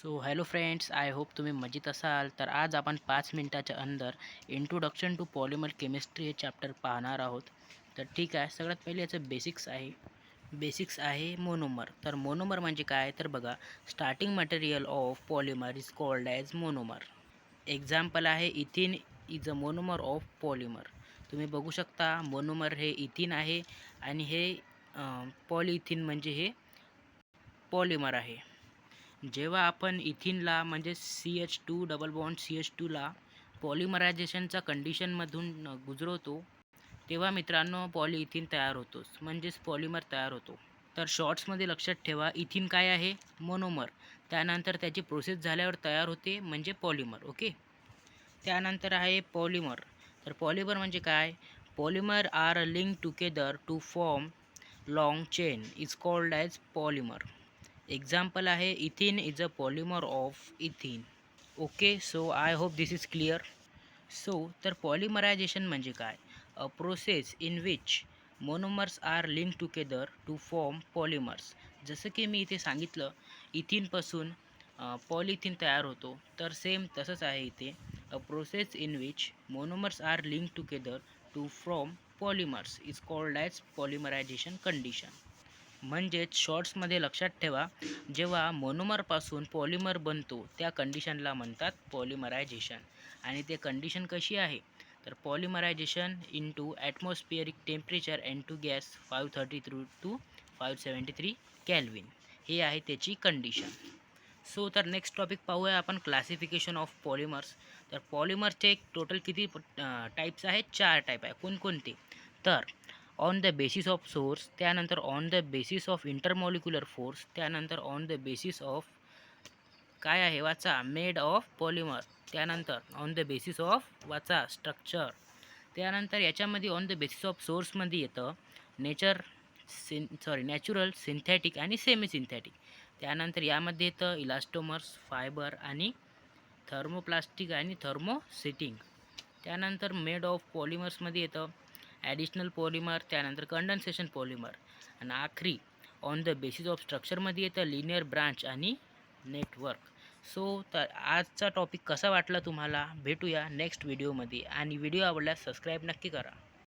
So hello friends, I hope तुम्ही मजेत असाल. तर आज आपण 5 मिनिटाच्या अंदर इंट्रोडक्शन टू पॉलिमर केमिस्ट्री हे चॅप्टर पाहणार आहोत. तर ठीक आहे, सगळ्यात पहिले याचं बेसिक्स आहे मोनोमर. तर मोनोमर म्हणजे काय तर बघा, starting material of polymer is called as monomer. Example आहे ethene is a monomer of polymer. तुम्ही बघू शकता मोनोमर हे इथिन आहे आणि हे पॉलिइथिन म्हणजे हे पॉलिमर आहे. जेव्हा आपण इथिनला म्हणजे CH2 डबल बॉन्ड CH2ला पॉलिमरायझेशनच्या कंडिशनमधून गुजरवतो, तेव्हा मित्रांनो पॉलिइथिन तयार होतोच, म्हणजेच पॉलिमर तयार होतो. तर शॉर्ट्समध्ये लक्षात ठेवा, इथिन काय आहे? मोनोमर. त्यानंतर त्याची प्रोसेस झाल्यावर तयार होते म्हणजे पॉलिमर. ओके. त्यानंतर आहे पॉलिमर. तर पॉलिमर म्हणजे काय? Polymer are link together to form long chain is called as polymer. Example आहे ethene is a polymer of ethene. Okay, so I hope this is clear. तर पॉलिमरायझेशन म्हणजे काय? A process in which monomers are link together to form polymers. जसं की मी इथे सांगितलं, इथिनपासून polythene तयार होतो, तर सेम तसंच आहे इथे. A process in which monomers are link together to form polymers is called as polymerization condition. म्हणजेच शॉर्ट्समध्ये लक्षात ठेवा, जेव्हा मोनोमरपासून पॉलिमर बनतो त्या कंडिशनला म्हणतात पॉलिमरायझेशन. आणि ते कंडिशन कशी आहे? तर polymerization into atmospheric temperature N2 gas 533 to 573 kelvin, हे आहे त्याची कंडिशन. तर नेक्स्ट टॉपिक पाहूया आपण, क्लासिफिकेशन ऑफ पॉलिमर्स. तर पॉलिमरचे टोटल किती टाईप्स आहेत? 4 टाईप आहे. कोणकोणते? तर on the basis of source, त्यानंतर on the basis of intermolecular force, त्यानंतर ऑन द बेसिस ऑफ काय आहे वाचा मेड ऑफ पॉलिमर, त्यानंतर ऑन द बेसिस ऑफ वाचा स्ट्रक्चर, त्यानंतर याच्यामध्ये ऑन द बेसिस ऑफ सोर्समध्ये येतं नॅचरल, सिंथेटिक आणि सेमी सिंथेटिक. त्यानंतर यामध्ये येतं इलास्टोमर्स, फायबर आणि थर्मोप्लास्टिक आणि थर्मोसेटिंग. त्यानंतर मेड ऑफ पॉलिमर्समध्ये येतं ॲडिशनल पॉलिमर, त्यानंतर कंडेन्सेशन पॉलिमर, आणि आखरी ऑन द बेसिस ऑफ स्ट्रक्चरमध्ये येतं लिनियर ब्रांच आणि नेटवर्क. तर आजचा टॉपिक कसा वाटला तुम्हाला? भेटूया नेक्स्ट व्हिडिओमध्ये, आणि व्हिडिओ आवडल्यास सबस्क्राईब नक्की करा.